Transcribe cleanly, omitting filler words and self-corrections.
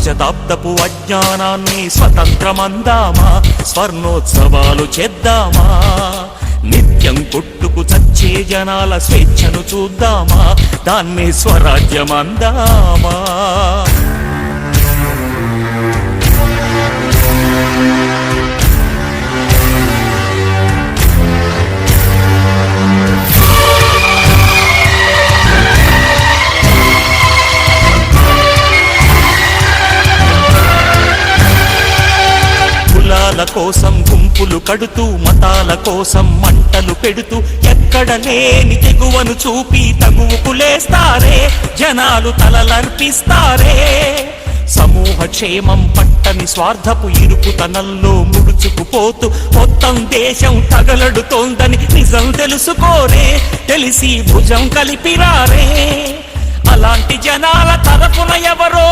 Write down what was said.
అర్ధశతాబ్దపు అజ్ఞానాన్ని స్వతంత్రమందామా, స్వర్ణోత్సవాలు చేద్దామా. నిత్యం కొట్టుకు చచ్చే జనాల స్వేచ్ఛను చూద్దామా, దాన్ని స్వరాజ్యమందామా. కులాల కోసం గుంపులు కడుతూ, మతాల కోసం మంటలు పెడుతూ, ఎక్కడ లేని తెగువను చూపి తగువుకు లేస్తారే, జనాలు తలలర్పిస్తారే. సమూహ క్షేమం పట్టని స్వార్థపు ఇరుకుతనంలో ముడుచుకుపోతూ మొత్తం దేశం తగలడుతోందని నిజం తెలుసుకోరే, తెలిసి భుజం కలిపిరారే. అలాంటి జనాల తరపున ఎవరో